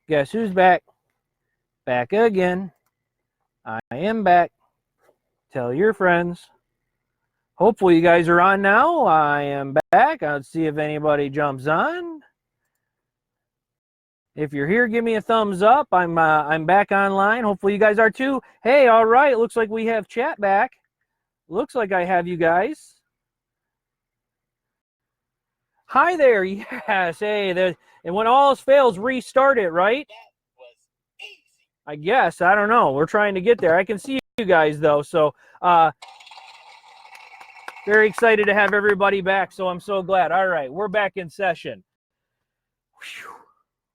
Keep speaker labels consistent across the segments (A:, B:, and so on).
A: Guess who's back? Back again. I am back. Tell your friends. Hopefully you guys are on now. I am back. Let's see if anybody jumps on. If you're here, give me a thumbs up. I'm back online. Hopefully you guys are too. Hey, all right. Looks like we have chat back. Looks like I have you guys. Hi there. Yes. Hey, and when all else fails, restart it, right?
B: That was easy.
A: I guess. I don't know. We're trying to get there. I can see you guys, though. So, very excited to have everybody back. So I'm so glad. All right. We're back in session. Whew.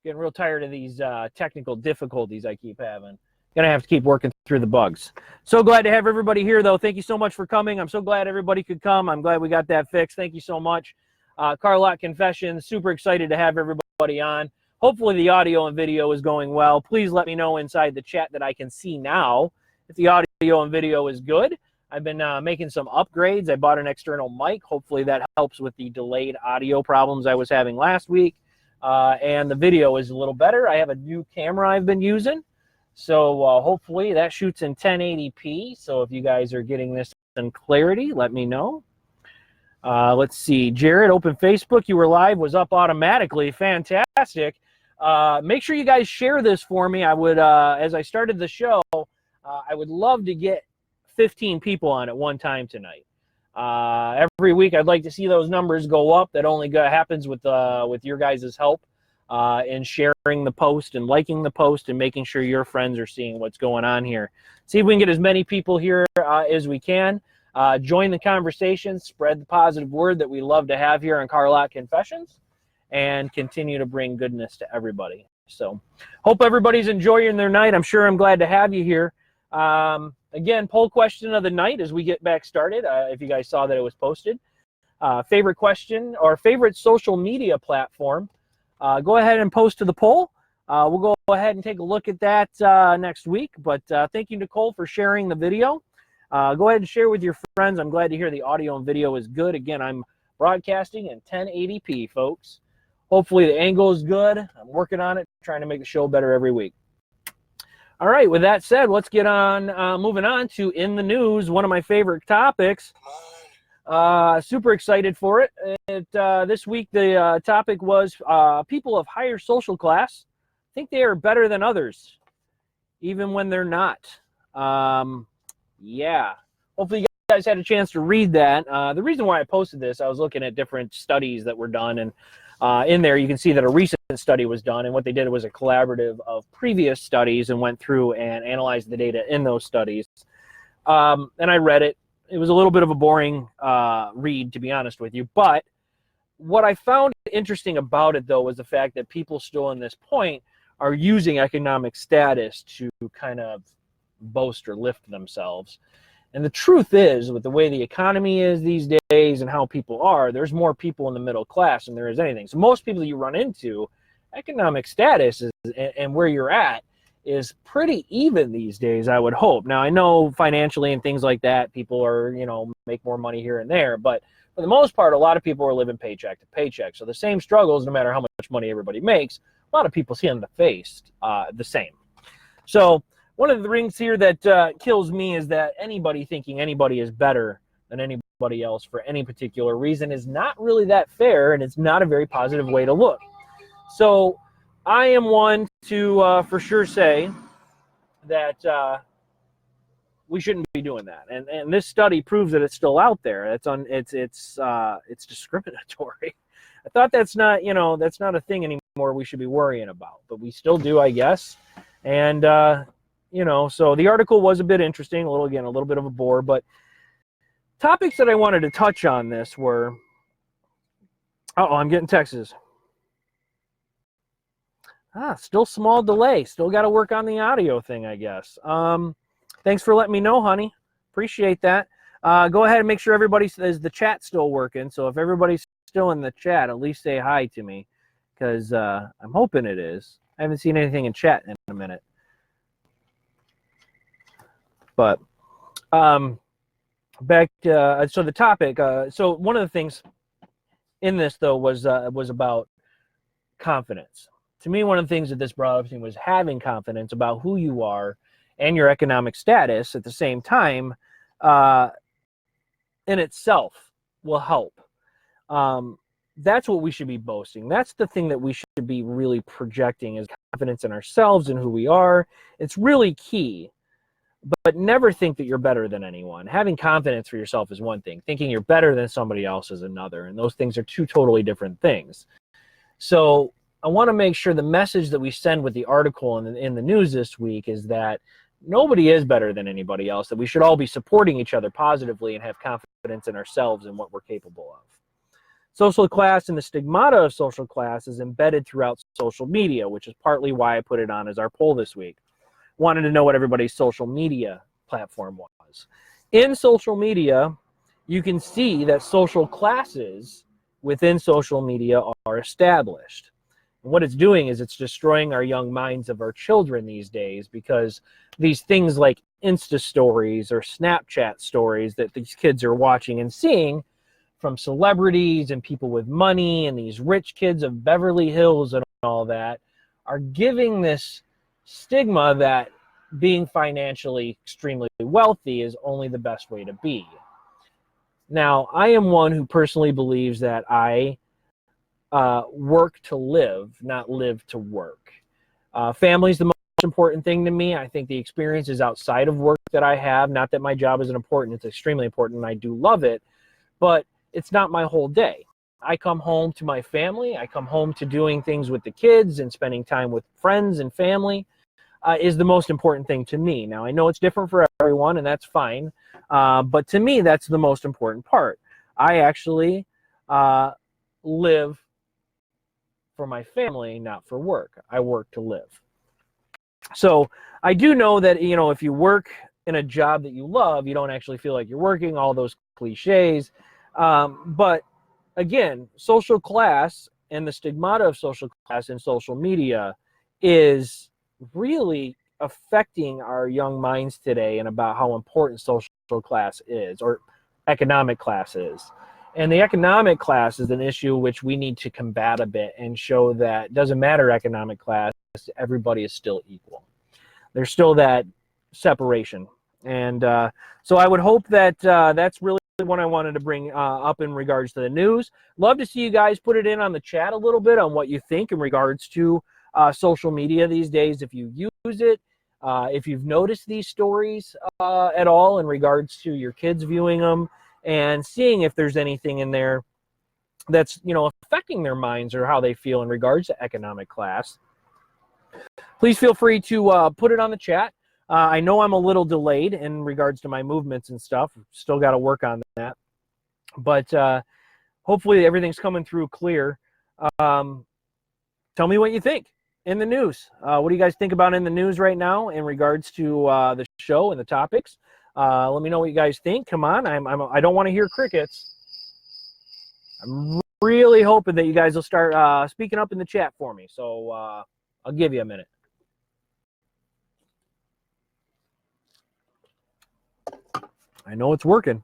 A: Getting real tired of these technical difficulties I keep having. Gonna have to keep working through the bugs. So glad to have everybody here, though. Thank you so much for coming. I'm so glad everybody could come. I'm glad we got that fixed. Thank you so much. Carlock Confessions, super excited to have everybody on. Hopefully the audio and video is going well. Please let me know inside the chat that I can see now if the audio and video is good. I've been making some upgrades. I bought an external mic. Hopefully that helps with the delayed audio problems I was having last week. And the video is a little better. I have a new camera I've been using. So hopefully that shoots in 1080p. So if you guys are getting this in clarity, let me know. Let's see. Jared, open Facebook. You were live. Was up automatically. Fantastic. Make sure you guys share this for me. I would, as I started the show, I would love to get 15 people on at one time tonight. Every week, I'd like to see those numbers go up. That only happens with your guys' help in sharing the post and liking the post and making sure your friends are seeing what's going on here. See if we can get as many people here as we can. Join the conversation, spread the positive word that we love to have here on Carlock Confessions, and continue to bring goodness to everybody. So hope everybody's enjoying their night. I'm sure I'm glad to have you here. Again, poll question of the night as we get back started, if you guys saw that it was posted. Favorite question or favorite social media platform, go ahead and post to the poll. We'll go ahead and take a look at that next week. But thank you, Nicole, for sharing the video. Go ahead and share with your friends. I'm glad to hear the audio and video is good. Again, I'm broadcasting in 1080p, folks. Hopefully the angle is good. I'm working on it, trying to make the show better every week. All right, with that said, let's get on moving on to In the News, one of my favorite topics. Super excited for it. This week, the topic was people of higher social class think they are better than others, even when they're not. Yeah. Hopefully you guys had a chance to read that. The reason why I posted this, I was looking at different studies that were done, and in there you can see that a recent study was done, and what they did was a collaborative of previous studies and went through and analyzed the data in those studies. And I read it. It was a little bit of a boring read, to be honest with you. But what I found interesting about it, though, was the fact that people still in this point are using economic status to kind of boast or lift themselves. And the truth is, with the way the economy is these days and how people are, there's more people in the middle class than there is anything. So most people you run into, economic status is, and where you're at is pretty even these days, I would hope. Now, I know financially and things like that, people are, make more money here and there. But for the most part, a lot of people are living paycheck to paycheck. So the same struggles, no matter how much money everybody makes, a lot of people see on the face the same. So one of the things here that kills me is that anybody thinking anybody is better than anybody else for any particular reason is not really that fair, and it's not a very positive way to look. So I am one to for sure say that we shouldn't be doing that, and this study proves that it's still out there. It's discriminatory. I thought that's not a thing anymore we should be worrying about, but we still do, I guess. And so the article was a bit interesting, a little bit of a bore, but topics that I wanted to touch on this were, I'm getting texts. Still small delay. Still got to work on the audio thing, I guess. Thanks for letting me know, honey. Appreciate that. Go ahead and make sure is the chat still working. So if everybody's still in the chat, at least say hi to me, because I'm hoping it is. I haven't seen anything in chat in a minute. But back to so the topic. So one of the things in this, though, was about confidence. To me, one of the things that this brought up to me was having confidence about who you are and your economic status at the same time in itself will help. That's what we should be boasting. That's the thing that we should be really projecting, is confidence in ourselves and who we are. It's really key. But never think that you're better than anyone. Having confidence for yourself is one thing. Thinking you're better than somebody else is another. And those things are two totally different things. So I want to make sure the message that we send with the article in the news this week is that nobody is better than anybody else, that we should all be supporting each other positively and have confidence in ourselves and what we're capable of. Social class and the stigmata of social class is embedded throughout social media, which is partly why I put it on as our poll this week. Wanted to know what everybody's social media platform was. In social media, you can see that social classes within social media are established. And what it's doing is it's destroying our young minds of our children these days, because these things like Insta stories or Snapchat stories that these kids are watching and seeing from celebrities and people with money and these rich kids of Beverly Hills and all that are giving this stigma that being financially extremely wealthy is only the best way to be. Now, I am one who personally believes that I work to live, not live to work. Family is the most important thing to me. I think the experiences outside of work that I have, not that my job isn't important, it's extremely important and I do love it, but it's not my whole day. I come home to my family. I come home to doing things with the kids and spending time with friends and family is the most important thing to me. Now, I know it's different for everyone, and that's fine. But to me, that's the most important part. I actually live for my family, not for work. I work to live. So I do know that, you know, if you work in a job that you love, you don't actually feel like you're working, all those cliches. But again, social class and the stigmata of social class in social media is really affecting our young minds today, and about how important social class is, or economic class is. And the economic class is an issue which we need to combat a bit and show that it doesn't matter economic class, everybody is still equal. There's still that separation. And so I would hope that that's really what I wanted to bring up in regards to the news. Love to see you guys put it in on the chat a little bit on what you think in regards to social media these days, if you use it, if you've noticed these stories at all in regards to your kids viewing them, and seeing if there's anything in there that's, you know, affecting their minds or how they feel in regards to economic class. Please feel free to put it on the chat. I know I'm a little delayed in regards to my movements and stuff. Still got to work on that. But hopefully everything's coming through clear. Tell me what you think in the news. What do you guys think about in the news right now in regards to the show and the topics? Let me know what you guys think. Come on. I don't want to hear crickets. I'm really hoping that you guys will start speaking up in the chat for me. So I'll give you a minute. I know it's working.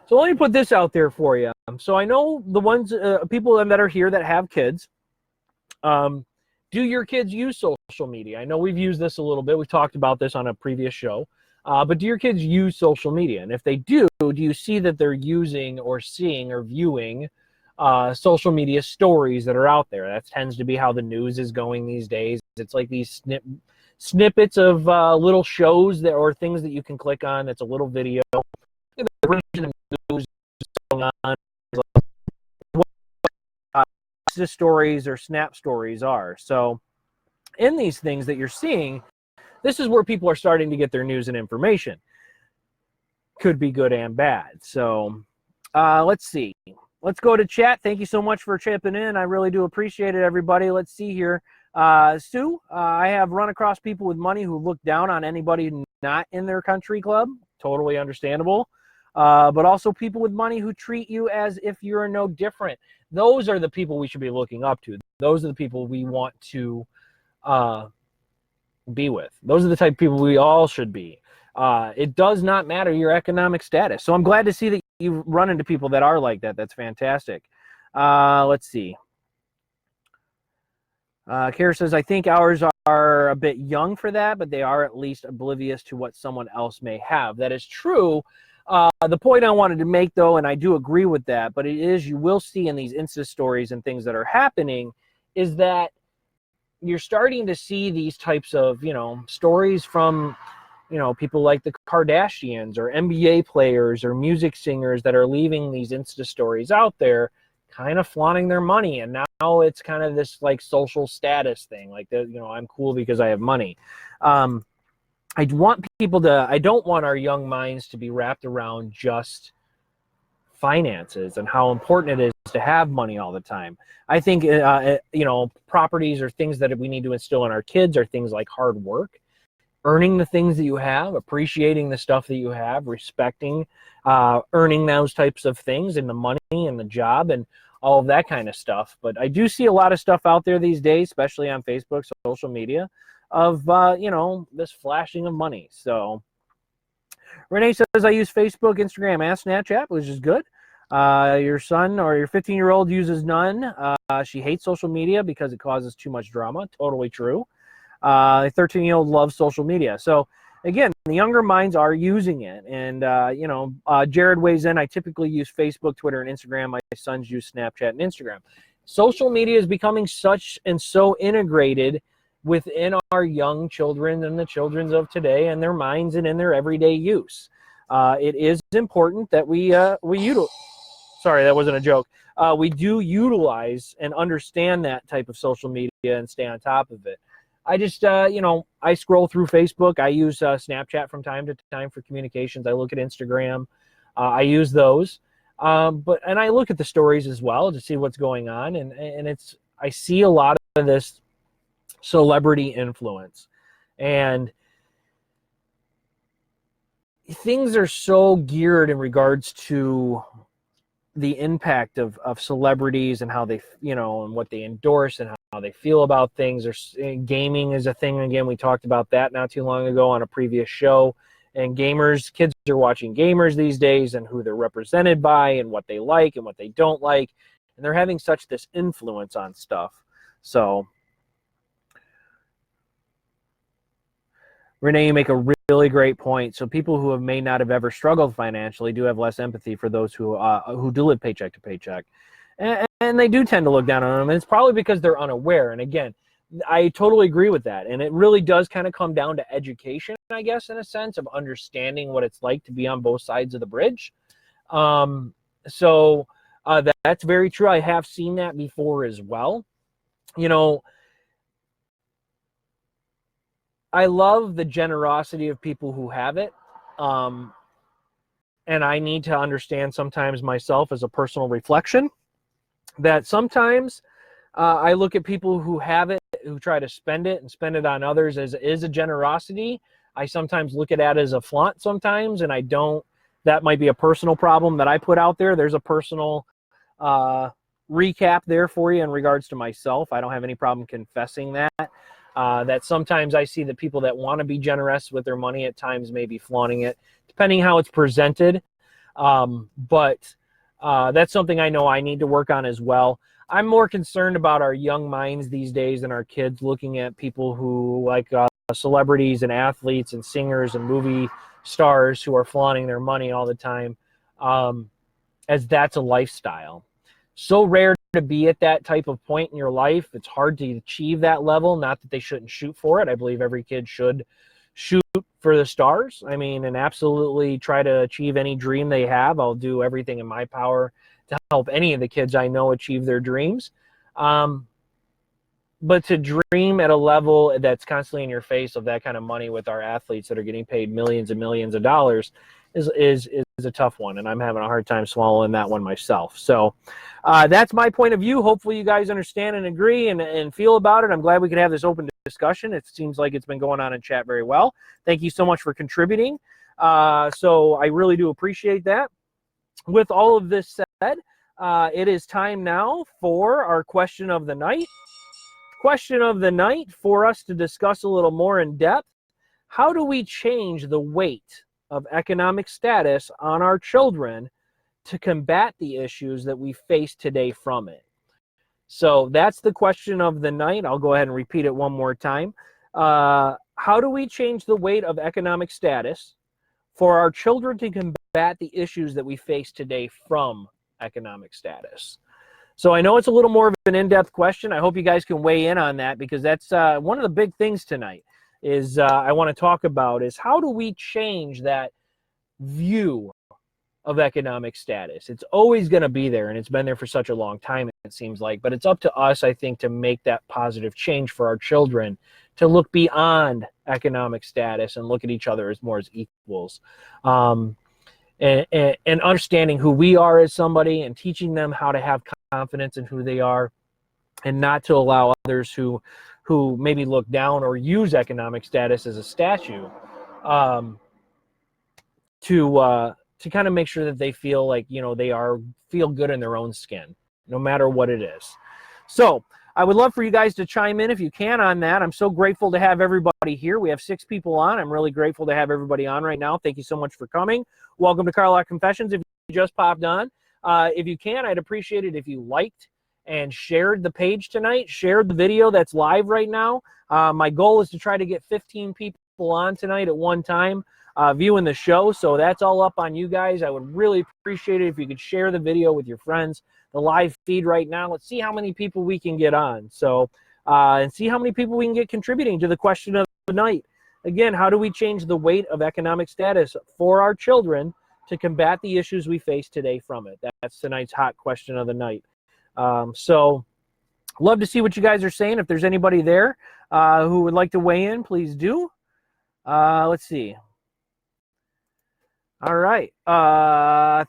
A: So let me put this out there for you. So I know the ones, people that are here that have kids. Do your kids use social media? I know we've used this a little bit. We talked about this on a previous show. But do your kids use social media? And if they do you see that they're using or seeing or viewing social media stories that are out there? That tends to be how the news is going these days. It's like these snippets of little shows that, or things that you can click on. That's a little video. The region of news going on. What stories or snap stories are. So in these things that you're seeing, this is where people are starting to get their news and information. Could be good and bad. So let's see. Let's go to chat. Thank you so much for chipping in. I really do appreciate it, everybody. Let's see here. Sue, I have run across people with money who look down on anybody not in their country club. Totally understandable. But also people with money who treat you as if you're no different. Those are the people we should be looking up to. Those are the people we want to be with. Those are the type of people we all should be. It does not matter your economic status. So I'm glad to see that you run into people that are like that. That's fantastic. Let's see. Kara says, I think ours are a bit young for that, but they are at least oblivious to what someone else may have. That is true. The point I wanted to make, though, and I do agree with that, but it is, you will see in these Insta stories and things that are happening, is that you're starting to see these types of, stories from, people like the Kardashians or NBA players or music singers that are leaving these Insta stories out there, kind of flaunting their money. And now it's kind of this like social status thing, like I'm cool because I have money. I don't want our young minds to be wrapped around just finances and how important it is to have money all the time. I think, properties or things that we need to instill in our kids are things like hard work, earning the things that you have, appreciating the stuff that you have, respecting, earning those types of things, and the money and the job and all of that kind of stuff. But I do see a lot of stuff out there these days, especially on Facebook, social media, of, this flashing of money. So Renee says, I use Facebook, Instagram, and Snapchat, which is good. Your son or your 15-year-old uses none. She hates social media because it causes too much drama. Totally true. A 13-year-old loves social media. So, again, the younger minds are using it. And, Jared weighs in. I typically use Facebook, Twitter, and Instagram. My sons use Snapchat and Instagram. Social media is becoming such and so integrated within our young children and the children of today and their minds and in their everyday use. It is important that we utilize. Sorry, that wasn't a joke. We do utilize and understand that type of social media and stay on top of it. I just, I scroll through Facebook. I use Snapchat from time to time for communications. I look at Instagram. I use those. And I look at the stories as well to see what's going on. And I see a lot of this celebrity influence. And things are so geared in regards to the impact of celebrities and how they, and what they endorse and how they feel about things. Gaming is a thing. Again, we talked about that not too long ago on a previous show. And kids are watching gamers these days and who they're represented by and what they like and what they don't like. And they're having such this influence on stuff. So, Renee, you make a really great point. So people who may not have ever struggled financially do have less empathy for those who do live paycheck to paycheck. And they do tend to look down on them. And it's probably because they're unaware. And again, I totally agree with that. And it really does kind of come down to education, I guess, in a sense of understanding what it's like to be on both sides of the bridge. That's very true. I have seen that before as well. I love the generosity of people who have it. And I need to understand sometimes myself as a personal reflection that sometimes I look at people who have it, who try to spend it and spend it on others as is a generosity. I sometimes look at that as a flaunt sometimes, and I don't. That might be a personal problem that I put out there. There's a personal recap there for you in regards to myself. I don't have any problem confessing that. That sometimes I see the people that want to be generous with their money at times may be flaunting it, depending how it's presented. But that's something I know I need to work on as well. I'm more concerned about our young minds these days and our kids looking at people who like celebrities and athletes and singers and movie stars who are flaunting their money all the time, as that's a lifestyle. So rare to be at that type of point in your life. It's hard to achieve that level. Not that they shouldn't shoot for it. I believe every kid should shoot for the stars. I mean, and absolutely try to achieve any dream they have. I'll do everything in my power to help any of the kids I know achieve their dreams. But to dream at a level that's constantly in your face of that kind of money with our athletes that are getting paid millions and millions of dollars is a tough one, and I'm having a hard time swallowing that one myself. So that's my point of view. Hopefully you guys understand and agree and feel about it. I'm glad we could have this open discussion. It seems like it's been going on in chat very well. Thank you so much for contributing. So I really do appreciate that. With all of this said, it is time now for our question of the night. Question of the night for us to discuss a little more in depth. How do we change the weight of economic status on our children to combat the issues that we face today from it? So that's the question of the night. I'll go ahead and repeat it one more time. How do we change the weight of economic status for our children to combat the issues that we face today from economic status? So I know it's a little more of an in-depth question. I hope you guys can weigh in on that, because that's one of the big things tonight is I want to talk about is how do we change that view of economic status. It's always going to be there, and it's been there for such a long time, it seems like, but it's up to us, I think, to make that positive change for our children, to look beyond economic status and look at each other as more as equals. And understanding who we are as somebody and teaching them how to have confidence in who they are, and not to allow others who maybe look down or use economic status as a statue to kind of make sure that they feel like, they feel good in their own skin, no matter what it is. So I would love for you guys to chime in if you can on that. I'm so grateful to have everybody here. We have 6 people on. I'm really grateful to have everybody on right now. Thank you so much for coming. Welcome to Carlock Confessions. If you just popped on, if you can, I'd appreciate it if you liked and shared the page tonight, shared the video that's live right now. My goal is to try to get 15 people on tonight at one time viewing the show, so that's all up on you guys. I would really appreciate it if you could share the video with your friends, the live feed right now. Let's see how many people we can get on, so and see how many people we can get contributing to the question of the night. Again, how do we change the weight of economic status for our children to combat the issues we face today from it? That's tonight's hot question of the night. So love to see what you guys are saying. If there's anybody there who would like to weigh in, please do. Let's see. All right.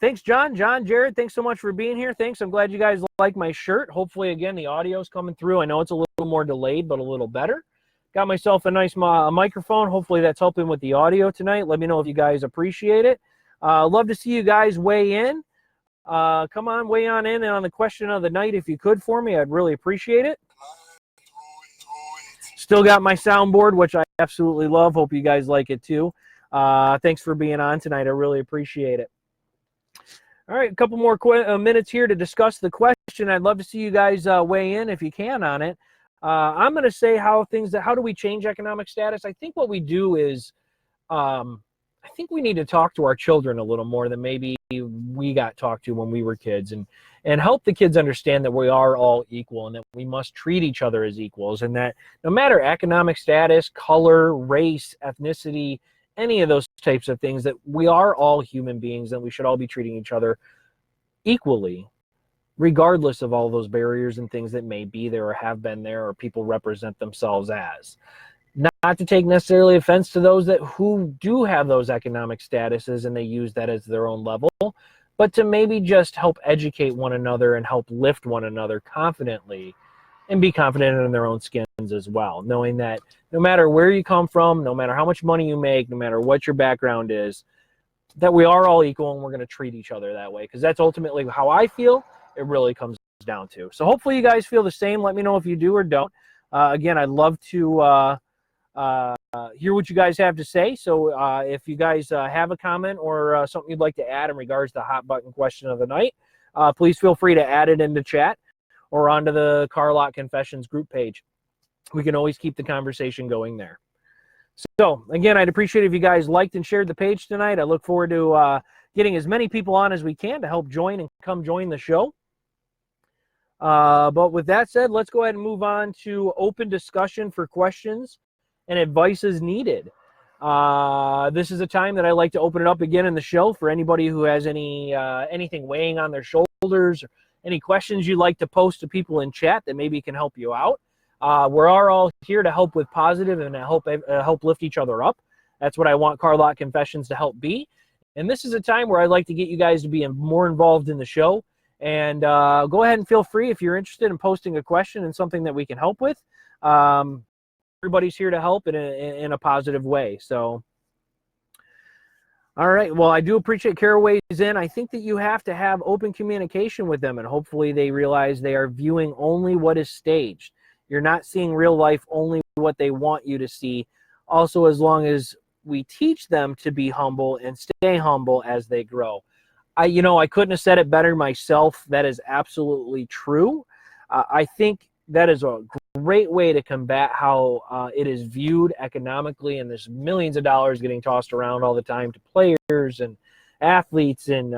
A: Thanks, John. Jared, thanks so much for being here. Thanks. I'm glad you guys like my shirt. Hopefully, again, the audio's coming through. I know it's a little more delayed, but a little better. Got myself a nice microphone. Hopefully, that's helping with the audio tonight. Let me know if you guys appreciate it. Love to see you guys weigh in. Come on, weigh on in on the question of the night if you could for me. I'd really appreciate it. Still got my soundboard, which I absolutely love. Hope you guys like it too. Thanks for being on tonight. I really appreciate it. All right, a couple more minutes here to discuss the question. I'd love to see you guys weigh in if you can on it. I'm going to say how do we change economic status? I think what we do is I think we need to talk to our children a little more than maybe we got talked to when we were kids, and help the kids understand that we are all equal and that we must treat each other as equals, and that no matter economic status, color, race, ethnicity, any of those types of things, that we are all human beings and we should all be treating each other equally, regardless of all those barriers and things that may be there or have been there or people represent themselves as. Not to take necessarily offense to those who do have those economic statuses and they use that as their own level, but to maybe just help educate one another and help lift one another confidently and be confident in their own skins as well, knowing that no matter where you come from, no matter how much money you make, no matter what your background is, that we are all equal and we're going to treat each other that way, because that's ultimately how I feel it really comes down to. So hopefully you guys feel the same. Let me know if you do or don't. Again, I'd love to hear what you guys have to say. So if you guys have a comment or something you'd like to add in regards to the hot button question of the night, please feel free to add it into chat or onto the Carlock Confessions group page. We can always keep the conversation going there. So again, I'd appreciate if you guys liked and shared the page tonight. I look forward to getting as many people on as we can to help join and come join the show. But with that said, let's go ahead and move on to open discussion for questions and advice as needed. This is a time that I like to open it up again in the show for anybody who has anything weighing on their shoulders, or any questions you'd like to post to people in chat that maybe can help you out. We're all here to help with positive and help lift each other up. That's what I want Carlock Confessions to help be. And this is a time where I'd like to get you guys to be more involved in the show. And go ahead and feel free if you're interested in posting a question and something that we can help with. Everybody's here to help in a positive way. So, all right. Well, I do appreciate Kara weighs in. I think that you have to have open communication with them, and hopefully they realize they are viewing only what is staged. You're not seeing real life, only what they want you to see. Also, as long as we teach them to be humble and stay humble as they grow. I couldn't have said it better myself. That is absolutely true. I think that is a great way to combat how it is viewed economically, and there's millions of dollars getting tossed around all the time to players and athletes and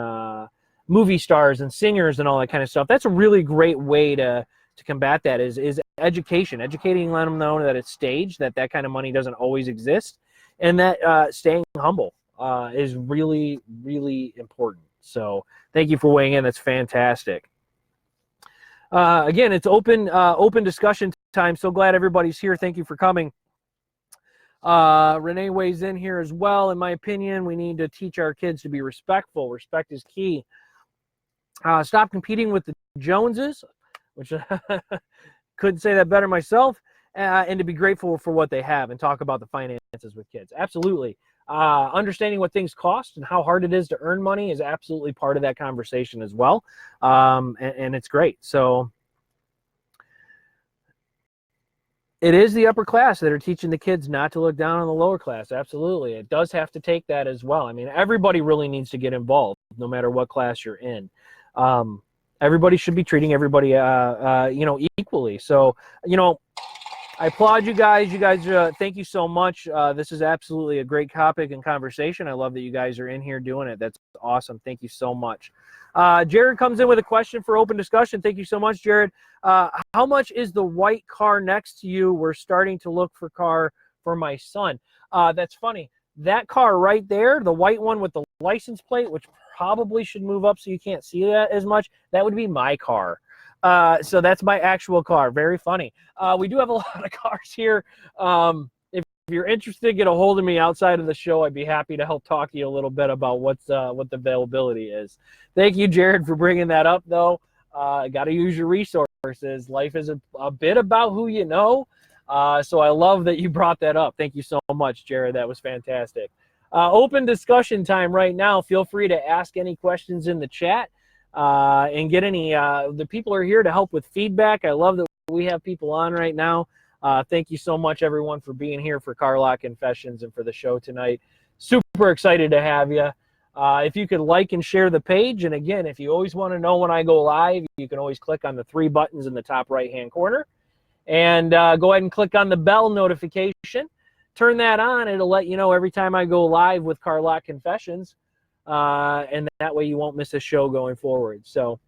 A: movie stars and singers and all that kind of stuff. That's a really great way to combat that is education, educating, letting them know that it's staged, that kind of money doesn't always exist, and that staying humble is really, really important. So thank you for weighing in. That's fantastic. Again, it's open discussion time. So glad everybody's here. Thank you for coming. Renee weighs in here as well. In my opinion, we need to teach our kids to be respectful. Respect is key. Stop competing with the Joneses, which couldn't say that better myself, and to be grateful for what they have and talk about the finances with kids. Absolutely. Understanding what things cost and how hard it is to earn money is absolutely part of that conversation as well. And it's great. So it is the upper class that are teaching the kids not to look down on the lower class. Absolutely. It does have to take that as well. I mean, everybody really needs to get involved, no matter what class you're in. Everybody should be treating everybody, equally. So, I applaud you guys. You guys, thank you so much. This is absolutely a great topic and conversation. I love that you guys are in here doing it. That's awesome. Thank you so much. Jared comes in with a question for open discussion. Thank you so much, Jared. How much is the white car next to you? We're starting to look for car for my son. That's funny. That car right there, the white one with the license plate, which probably should move up so you can't see that as much, that would be my car. So that's my actual car. Very funny. We do have a lot of cars here. If you're interested, get a hold of me outside of the show. I'd be happy to help talk to you a little bit about what the availability is. Thank you, Jared, for bringing that up, though. Got to use your resources. Life is a bit about who you know. So I love that you brought that up. Thank you so much, Jared. That was fantastic. Open discussion time right now. Feel free to ask any questions in the chat. And get any, the people are here to help with feedback. I love that we have people on right now. Thank you so much, everyone, for being here for Car Lot Confessions and for the show tonight. Super excited to have you. If you could like and share the page. And again, if you always want to know when I go live, you can always click on the 3 buttons in the top right-hand corner. And go ahead and click on the bell notification. Turn that on. It'll let you know every time I go live with Car Lot Confessions. And that way you won't miss a show going forward. So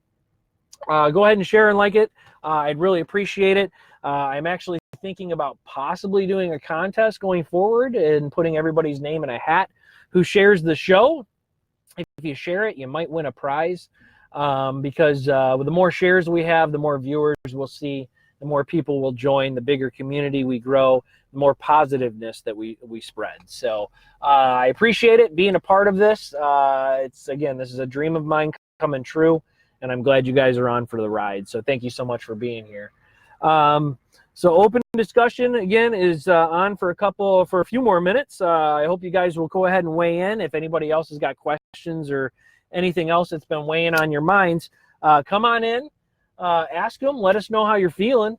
A: go ahead and share and like it. I'd really appreciate it. I'm actually thinking about possibly doing a contest going forward and putting everybody's name in a hat who shares the show. If you share it, you might win a prize because with the more shares we have, the more viewers we'll see, the more people will join, the bigger community we grow, the more positiveness that we spread. So I appreciate it being a part of this. This is a dream of mine coming true, and I'm glad you guys are on for the ride. So thank you so much for being here. So open discussion again is on for a few more minutes. I hope you guys will go ahead and weigh in. If anybody else has got questions or anything else that's been weighing on your minds, come on in, ask them, let us know how you're feeling.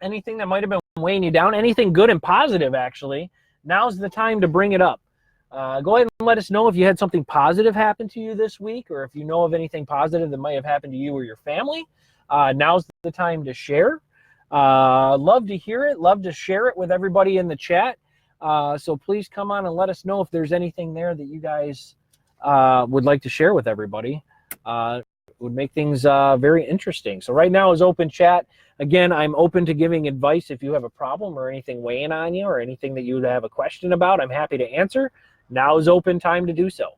A: Anything that might have been weighing you down, anything good and positive, actually, now's the time to bring it up. Go ahead and let us know if you had something positive happen to you this week, or if you know of anything positive that might have happened to you or your family. Now's the time to share. Love to hear it. Love to share it with everybody in the chat. So please come on and let us know if there's anything there that you guys would like to share with everybody. Would make things very interesting. So right now is open chat. Again, I'm open to giving advice if you have a problem or anything weighing on you or anything that you would have a question about. I'm happy to answer. Now is open time to do so.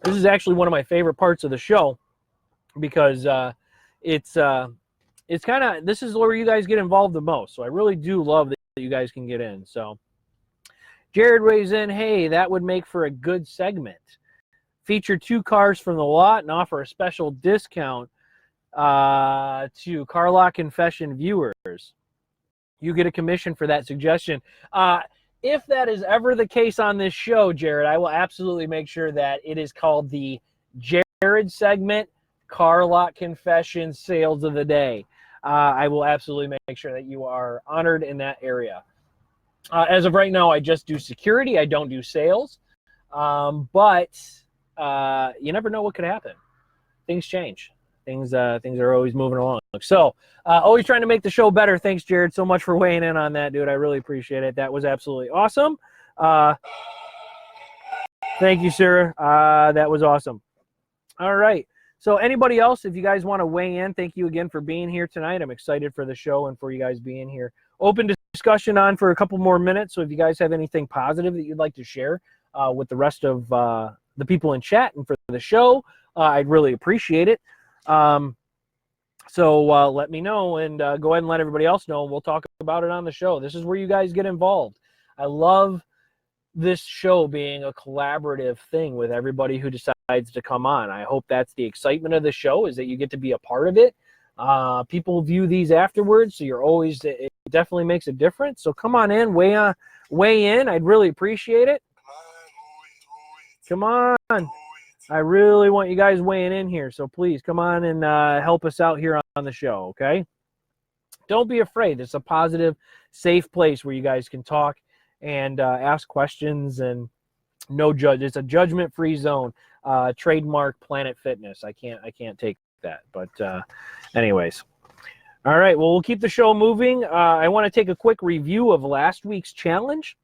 A: This is actually one of my favorite parts of the show because it's kind of, this is where you guys get involved the most. So I really do love that you guys can get in. So Jared weighs in, hey, that would make for a good segment. Feature 2 cars from the lot and offer a special discount to Car Lot Confession viewers. You get a commission for that suggestion. If that is ever the case on this show, Jared, I will absolutely make sure that it is called the Jared segment, Car Lot Confession Sales of the Day. I will absolutely make sure that you are honored in that area. As of right now, I just do security. I don't do sales. But you never know what could happen. Things change. things are always moving along. So always trying to make the show better. Thanks, Jared, so much for weighing in on that, dude. I really appreciate it. That was absolutely awesome. Thank you, sir. That was awesome. All right. So anybody else, if you guys want to weigh in, thank you again for being here tonight. I'm excited for the show and for you guys being here. Open discussion on for a couple more minutes. So if you guys have anything positive that you'd like to share with the rest of the people in chat and for the show, I'd really appreciate it. So let me know and go ahead and let everybody else know. And we'll talk about it on the show. This is where you guys get involved. I love this show being a collaborative thing with everybody who decides to come on. I hope that's the excitement of the show, is that you get to be a part of it. People view these afterwards, so it definitely makes a difference. So come on in, weigh in. I'd really appreciate it. Come on. I really want you guys weighing in here, so please come on and help us out here on the show, okay? Don't be afraid. It's a positive, safe place where you guys can talk and ask questions, and no judge. It's a judgment-free zone. Trademark Planet Fitness. I can't take that. But anyways. All right. Well, we'll keep the show moving. I want to take a quick review of last week's challenge.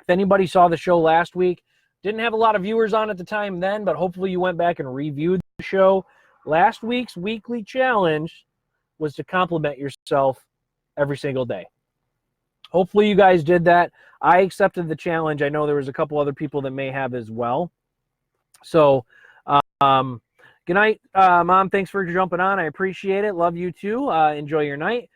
A: If anybody saw the show last week, didn't have a lot of viewers on at the time then, but hopefully you went back and reviewed the show. Last week's weekly challenge was to compliment yourself every single day. Hopefully you guys did that. I accepted the challenge. I know there was a couple other people that may have as well. So, good night, Mom. Thanks for jumping on. I appreciate it. Love you too. Enjoy your night.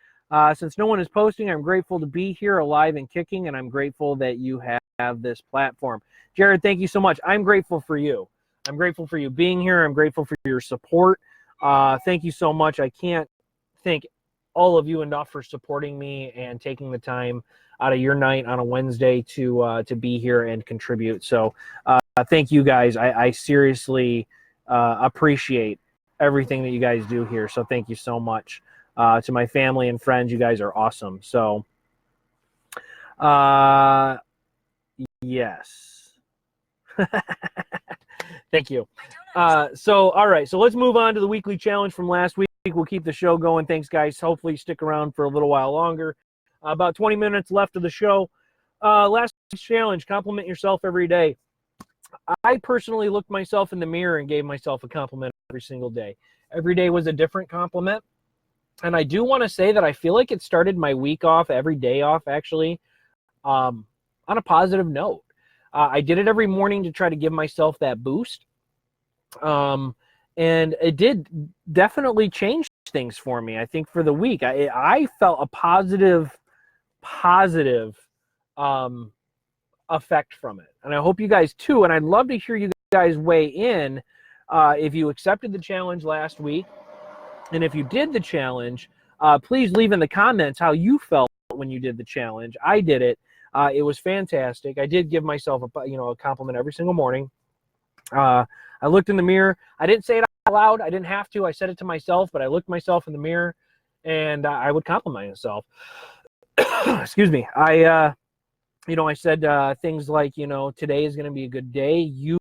A: Since no one is posting, I'm grateful to be here alive and kicking, and I'm grateful that you have this platform. Jared, thank you so much. I'm grateful for you. I'm grateful for you being here. I'm grateful for your support. Thank you so much. I can't thank all of you enough for supporting me and taking the time out of your night on a Wednesday to be here and contribute. So thank you guys. I seriously appreciate everything that you guys do here. So thank you so much. To my family and friends, you guys are awesome. So yes. Thank you. So all right, so let's move on to the weekly challenge from last week. We'll keep the show going. Thanks, guys. Hopefully stick around for a little while longer. About 20 minutes left of the show. Last week's challenge, compliment yourself every day. I personally looked myself in the mirror and gave myself a compliment every single day. Every day was a different compliment. And I do want to say that I feel like it started my week off, every day off, actually, on a positive note. I did it every morning to try to give myself that boost. And it did definitely change things for me. I think for the week, I felt a positive effect from it. And I hope you guys too. And I'd love to hear you guys weigh in if you accepted the challenge last week. And if you did the challenge, please leave in the comments how you felt when you did the challenge. I did it. It was fantastic. I did give myself a compliment every single morning. I looked in the mirror. I didn't say it out loud. I didn't have to. I said it to myself, but I looked myself in the mirror, and I would compliment myself. Excuse me. I said things like, today is going to be a good day. You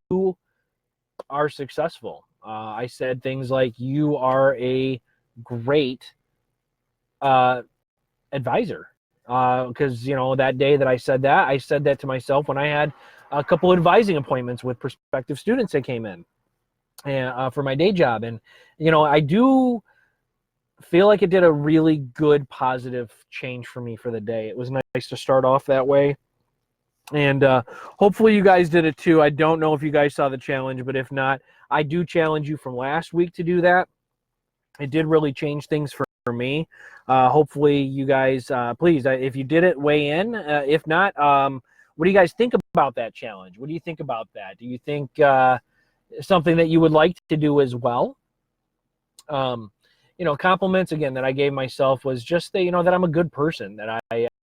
A: are successful. I said things like, you are a great advisor. Because, that day that I said that to myself when I had a couple of advising appointments with prospective students that came in and for my day job. And, I do feel like it did a really good positive change for me for the day. It was nice to start off that way. And hopefully you guys did it too. I don't know if you guys saw the challenge, but if not, I do challenge you from last week to do that. It did really change things for me. Hopefully you guys, please, if you did it, weigh in. If not, what do you guys think about that challenge? What do you think about that? Do you think something that you would like to do as well? Compliments again that I gave myself was just that, that I'm a good person, that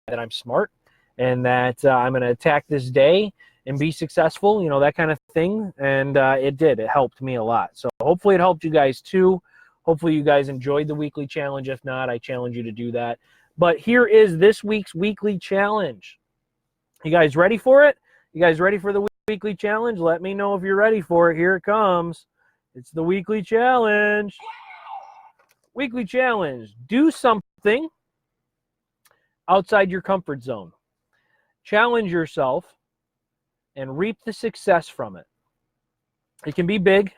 A: I'm smart, and that I'm going to attack this day and be successful, that kind of thing. And it did. It helped me a lot. So hopefully it helped you guys too. Hopefully you guys enjoyed the weekly challenge. If not, I challenge you to do that. But here is this week's weekly challenge. You guys ready for it? You guys ready for the weekly challenge? Let me know if you're ready for it. Here it comes. It's the weekly challenge. Weekly challenge, do something outside your comfort zone. Challenge yourself and reap the success from it. It can be big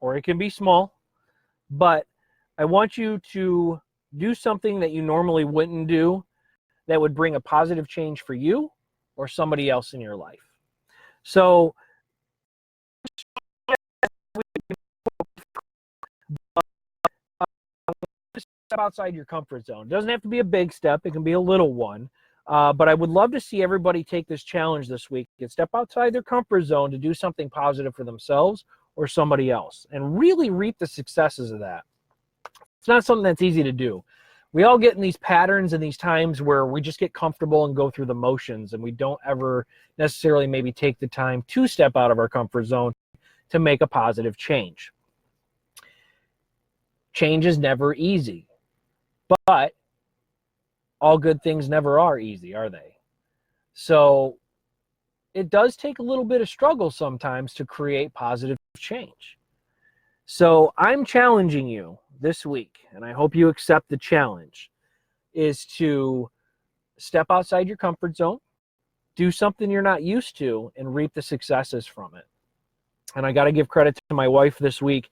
A: or it can be small, but I want you to do something that you normally wouldn't do that would bring a positive change for you or somebody else in your life. So, step outside your comfort zone. It doesn't have to be a big step. It can be a little one. But I would love to see everybody take this challenge this week and step outside their comfort zone to do something positive for themselves or somebody else and really reap the successes of that. It's not something that's easy to do. We all get in these patterns and these times where we just get comfortable and go through the motions, and we don't ever necessarily maybe take the time to step out of our comfort zone to make a positive change. Change is never easy, but all good things never are easy, are they? So it does take a little bit of struggle sometimes to create positive change. So I'm challenging you this week, and I hope you accept the challenge, is to step outside your comfort zone, do something you're not used to, and reap the successes from it. And I got to give credit to my wife this week.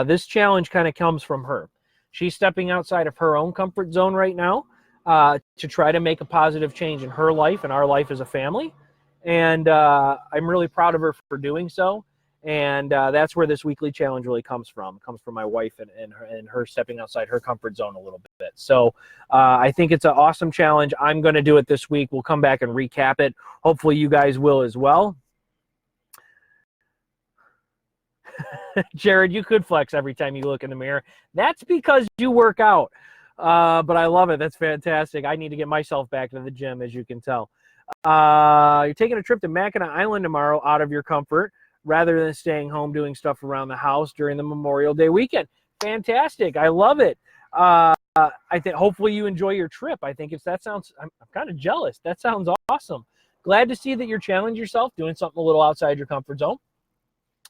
A: This challenge kind of comes from her. She's stepping outside of her own comfort zone right now to try to make a positive change in her life and our life as a family. And I'm really proud of her for doing so. And that's where this weekly challenge really comes from. It comes from my wife and her stepping outside her comfort zone a little bit. So I think it's an awesome challenge. I'm going to do it this week. We'll come back and recap it. Hopefully you guys will as well. Jared, you could flex every time you look in the mirror. That's because you work out. But I love it. That's fantastic. I need to get myself back to the gym, as you can tell. You're taking a trip to Mackinac Island tomorrow out of your comfort, rather than staying home doing stuff around the house during the Memorial Day weekend. Fantastic. I love it. I think hopefully you enjoy your trip. I think I'm kind of jealous. That sounds awesome. Glad to see that you're challenging yourself, doing something a little outside your comfort zone.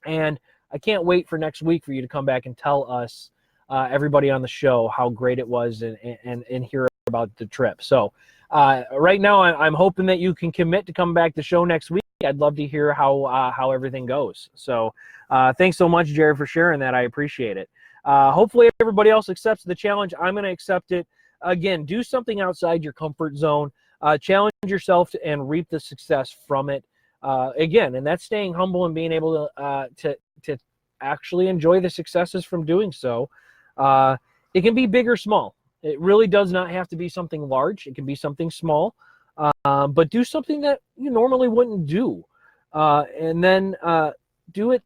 A: And I can't wait for next week for you to come back and tell us, everybody on the show, how great it was and hear about the trip. So right now I'm hoping that you can commit to come back to the show next week. I'd love to hear how everything goes. So thanks so much, Jared, for sharing that. I appreciate it. Hopefully everybody else accepts the challenge. I'm going to accept it. Again, do something outside your comfort zone. Challenge yourself and reap the success from it. Again, and that's staying humble and being able to actually enjoy the successes from doing so. It can be big or small. It really does not have to be something large. It can be something small. But do something that you normally wouldn't do. And then do it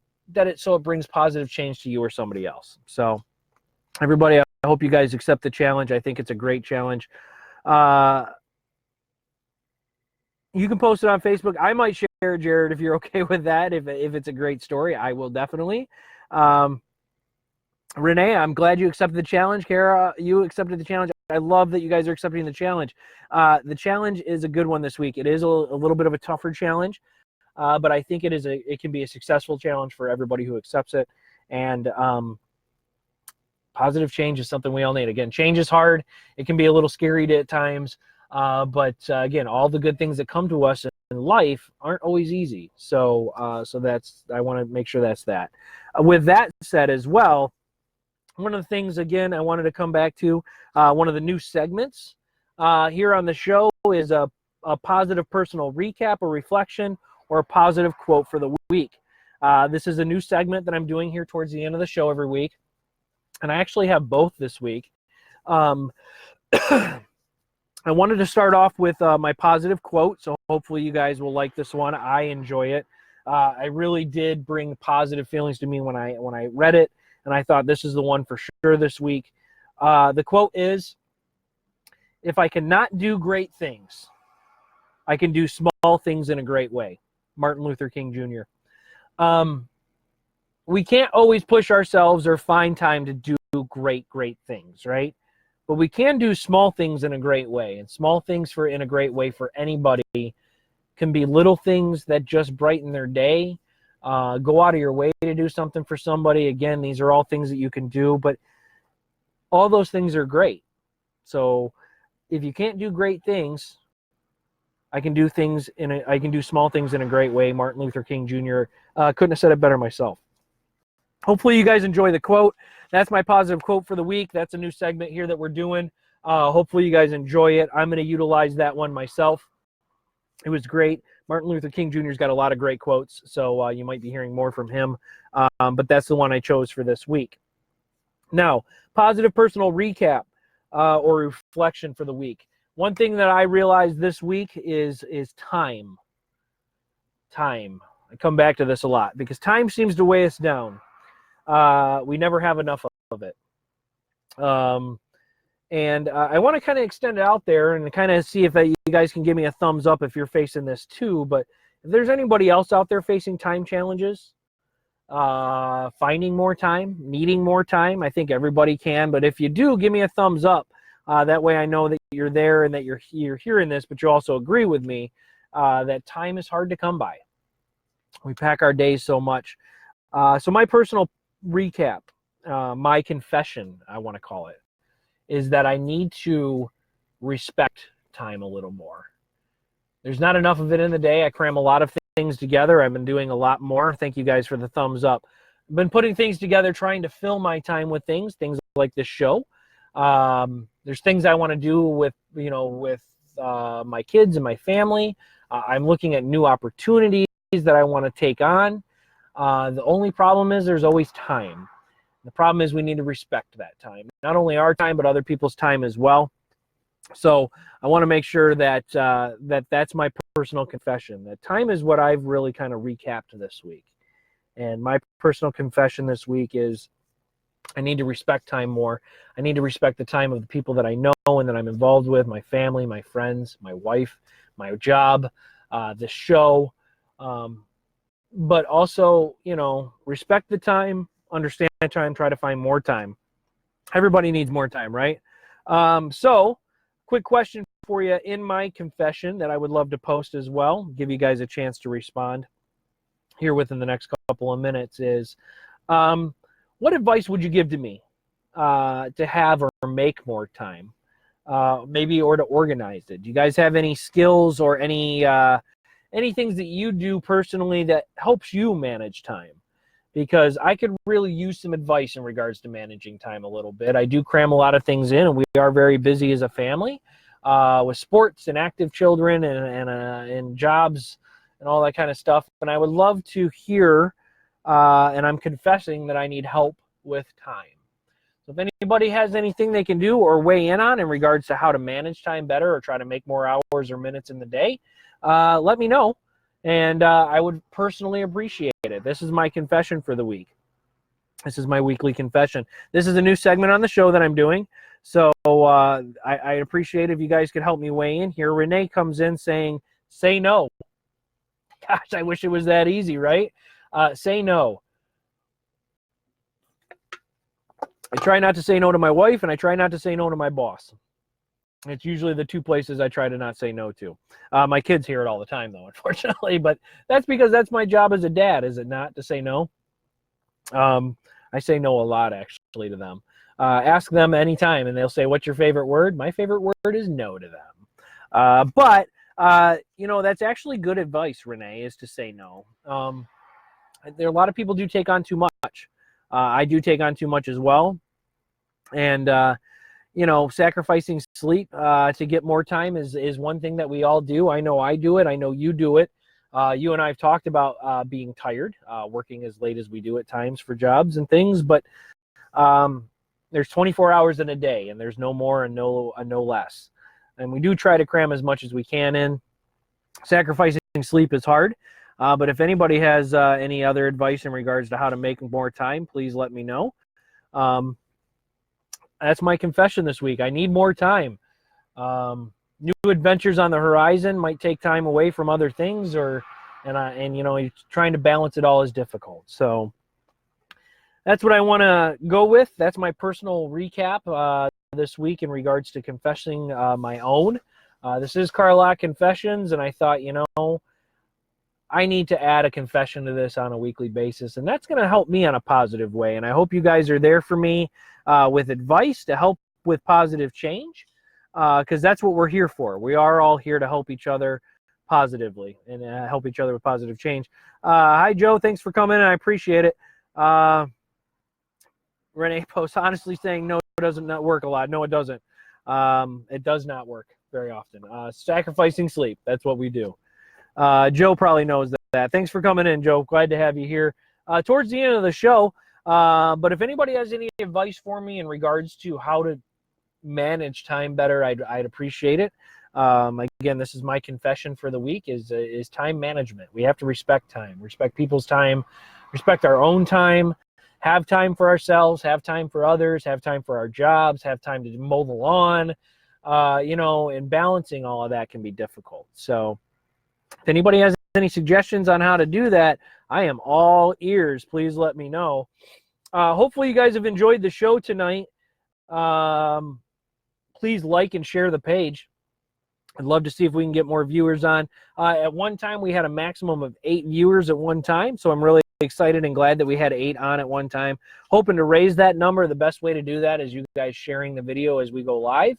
A: so it brings positive change to you or somebody else. So everybody, I hope you guys accept the challenge. I think it's a great challenge. You can post it on Facebook. I might share, Jared, if you're okay with that. If it's a great story, I will definitely. Renee, I'm glad you accepted the challenge. Kara, you accepted the challenge. I love that you guys are accepting the challenge. The challenge is a good one this week. It is a little bit of a tougher challenge, but I think it can be a successful challenge for everybody who accepts it. And positive change is something we all need. Again, change is hard. It can be a little scary at times. But again, all the good things that come to us in life aren't always easy. So I want to make sure that's that. With that said as well, one of the things, again, I wanted to come back to, one of the new segments here on the show is a positive personal recap or reflection or a positive quote for the week. This is a new segment that I'm doing here towards the end of the show every week. And I actually have both this week. I wanted to start off with my positive quote, so hopefully you guys will like this one. I enjoy it. I really did bring positive feelings to me when I read it, and I thought this is the one for sure this week. The quote is, "If I cannot do great things, I can do small things in a great way." Martin Luther King Jr. We can't always push ourselves or find time to do great things, right? But we can do small things in a great way. And small things in a great way for anybody can be little things that just brighten their day. Go out of your way to do something for somebody. Again, these are all things that you can do. But all those things are great. So if you can't do great things, I can do small things in a great way. Martin Luther King Jr. Couldn't have said it better myself. Hopefully you guys enjoy the quote. That's my positive quote for the week. That's a new segment here that we're doing. Hopefully you guys enjoy it. I'm going to utilize that one myself. It was great. Martin Luther King Jr.'s got a lot of great quotes, so you might be hearing more from him. But that's the one I chose for this week. Now, positive personal recap or reflection for the week. One thing that I realized this week is time. Time. I come back to this a lot because time seems to weigh us down. We never have enough of it. And I want to kind of extend it out there and kind of see if you guys can give me a thumbs up if you're facing this too. But if there's anybody else out there facing time challenges, finding more time, needing more time, I think everybody can. But if you do, give me a thumbs up. That way I know that you're there and that you're hearing this, but you also agree with me that time is hard to come by. We pack our days so much. So my personal recap, my confession, I want to call it, is that I need to respect time a little more. There's not enough of it in the day. I cram a lot of things together. I've been doing a lot more. Thank you guys for the thumbs up. I've been putting things together, trying to fill my time with things like this show. There's things I want to do with my kids and my family. I'm looking at new opportunities that I want to take on. The only problem is there's always time. The problem is we need to respect that time. Not only our time, but other people's time as well. So I want to make sure that that's my personal confession. That time is what I've really kind of recapped this week. And my personal confession this week is I need to respect time more. I need to respect the time of the people that I know and that I'm involved with, my family, my friends, my wife, my job, the show. But also, respect the time, understand the time, try to find more time. Everybody needs more time, right? So, quick question for you in my confession that I would love to post as well, give you guys a chance to respond here within the next couple of minutes is, what advice would you give to me to have or make more time? Maybe or to organize it. Do you guys have any skills or any things that you do personally that helps you manage time? Because I could really use some advice in regards to managing time a little bit. I do cram a lot of things in, and we are very busy as a family with sports and active children and jobs and all that kind of stuff. And I would love to hear, and I'm confessing that I need help with time. So if anybody has anything they can do or weigh in on in regards to how to manage time better or try to make more hours or minutes in the day, let me know. And I would personally appreciate it. This is my confession for the week. This is my weekly confession. This is a new segment on the show that I'm doing. So I appreciate if you guys could help me weigh in here. Renee comes in saying, say no. Gosh, I wish it was that easy, right? Say no. I try not to say no to my wife, and I try not to say no to my boss. It's usually the two places I try to not say no to. My kids hear it all the time, though, unfortunately. But that's because that's my job as a dad, is it not, to say no? I say no a lot, actually, to them. Ask them anytime, and they'll say, what's your favorite word? My favorite word is no to them. But that's actually good advice, Renee, is to say no. There are a lot of people do take on too much. I do take on too much as well. And sacrificing sleep to get more time is one thing that we all do. I know I do it. I know you do it. You and I have talked about being tired, working as late as we do at times for jobs and things. But there's 24 hours in a day, and there's no more and no less. And we do try to cram as much as we can in. Sacrificing sleep is hard. But if anybody has any other advice in regards to how to make more time, please let me know. That's my confession this week. I need more time. New adventures on the horizon might take time away from other things, and trying to balance it all is difficult. So that's what I want to go with. That's my personal recap this week in regards to confessing my own. This is Carlock Confessions, and I thought, I need to add a confession to this on a weekly basis, and that's going to help me on a positive way. And I hope you guys are there for me with advice to help with positive change, because that's what we're here for. We are all here to help each other positively and help each other with positive change. Hi, Joe. Thanks for coming in. I appreciate it. Renee posts, honestly saying, no, it doesn't not work a lot. No, it doesn't. It does not work very often. Sacrificing sleep. That's what we do. Joe probably knows that. Thanks for coming in, Joe. Glad to have you here. Towards the end of the show, but if anybody has any advice for me in regards to how to manage time better, I'd appreciate it. Again, this is my confession for the week is time management. We have to respect time, respect people's time, respect our own time, have time for ourselves, have time for others, have time for our jobs, have time to mow the lawn, and balancing all of that can be difficult. So if anybody has any suggestions on how to do that, I am all ears. Please let me know. Hopefully you guys have enjoyed the show tonight. Please like and share the page. I'd love to see if we can get more viewers on. At one time, we had a maximum of 8 viewers at one time, so I'm really excited and glad that we had 8 on at one time. Hoping to raise that number. The best way to do that is you guys sharing the video as we go live.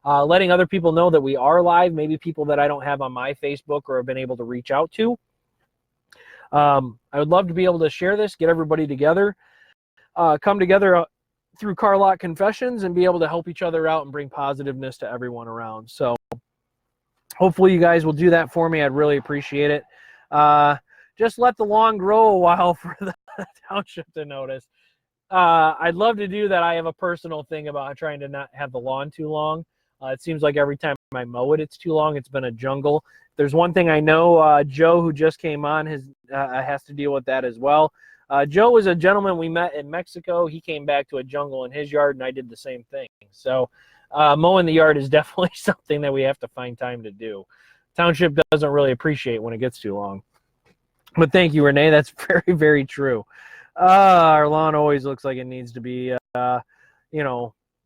A: Letting other people know that we are live, maybe people that I don't have on my Facebook or have been able to reach out to. I would love to be able to share this, get everybody together, come together through Car Lot Confessions and be able to help each other out and bring positiveness to everyone around. So hopefully you guys will do that for me. I'd really appreciate it. Just let the lawn grow a while for the township to notice. I'd love to do that. I have a personal thing about trying to not have the lawn too long. It seems like every time I mow it, it's too long. It's been a jungle. There's one thing I know, Joe, who just came on, has to deal with that as well. Joe was a gentleman we met in Mexico. He came back to a jungle in his yard, and I did the same thing. So mowing the yard is definitely something that we have to find time to do. Township doesn't really appreciate when it gets too long. But thank you, Renee. That's very, very true. Our lawn always looks like it needs to be,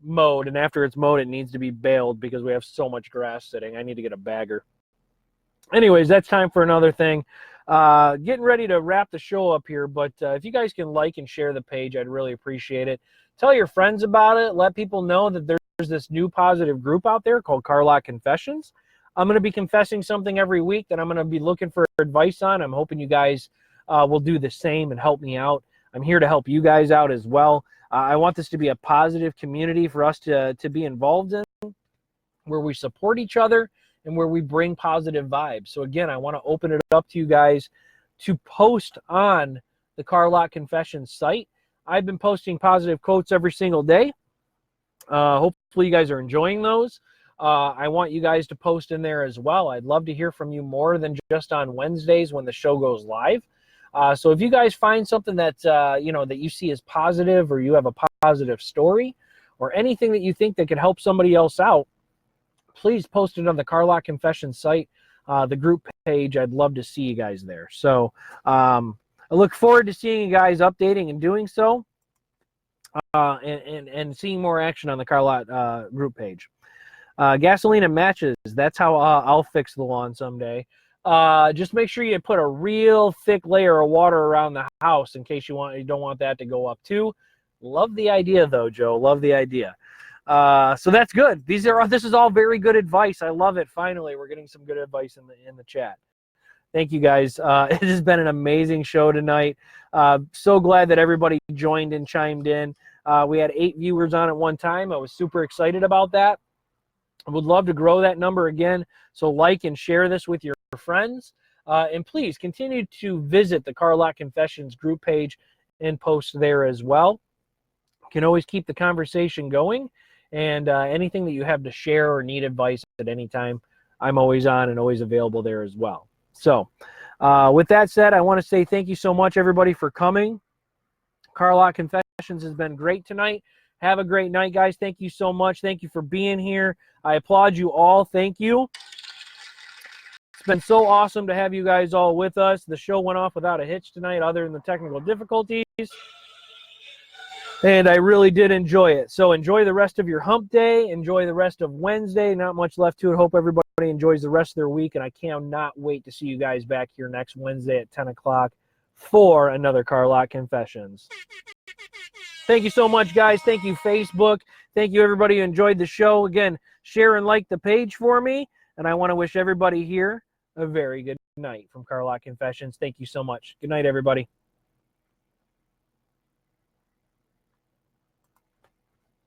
A: mowed. And after it's mowed, it needs to be baled because we have so much grass sitting. I need to get a bagger. Anyways, that's time for another thing. Getting ready to wrap the show up here. But if you guys can like and share the page, I'd really appreciate it. Tell your friends about it. Let people know that there's this new positive group out there called Car Lot Confessions. I'm going to be confessing something every week that I'm going to be looking for advice on. I'm hoping you guys will do the same and help me out. I'm here to help you guys out as well. I want this to be a positive community for us to be involved in, where we support each other and where we bring positive vibes. So again, I want to open it up to you guys to post on the Car Lot Confessions site. I've been posting positive quotes every single day. Hopefully you guys are enjoying those. I want you guys to post in there as well. I'd love to hear from you more than just on Wednesdays when the show goes live. So if you guys find something that, that you see as positive, or you have a positive story or anything that you think that could help somebody else out, please post it on the Car Lot Confessions site, the group page. I'd love to see you guys there. So I look forward to seeing you guys updating and doing so, and seeing more action on the Car Lot group page. Gasoline and matches. That's how I'll fix the lawn someday. Just make sure you put a real thick layer of water around the house in case you don't want that to go up too. Love the idea though, Joe. Love the idea. So that's good. This is all very good advice. I love it. Finally, we're getting some good advice in the chat. Thank you guys. It has been an amazing show tonight. So glad that everybody joined and chimed in. We had 8 viewers on at one time. I was super excited about that. I would love to grow that number again. So like and share this with your friends. And please continue to visit the Car Lot Confessions group page and post there as well. You can always keep the conversation going. And anything that you have to share or need advice at any time, I'm always on and always available there as well. So with that said, I want to say thank you so much, everybody, for coming. Car Lot Confessions has been great tonight. Have a great night, guys. Thank you so much. Thank you for being here. I applaud you all. Thank you. It's been so awesome to have you guys all with us. The show went off without a hitch tonight, other than the technical difficulties. And I really did enjoy it. So enjoy the rest of your hump day. Enjoy the rest of Wednesday. Not much left to it. Hope everybody enjoys the rest of their week. And I cannot wait to see you guys back here next Wednesday at 10 o'clock for another Car Lot Confessions. Thank you so much, guys. Thank you, Facebook. Thank you, everybody who enjoyed the show. Again, share and like the page for me. And I want to wish everybody here a very good night from Car Lot Confessions. Thank you so much. Good night, everybody.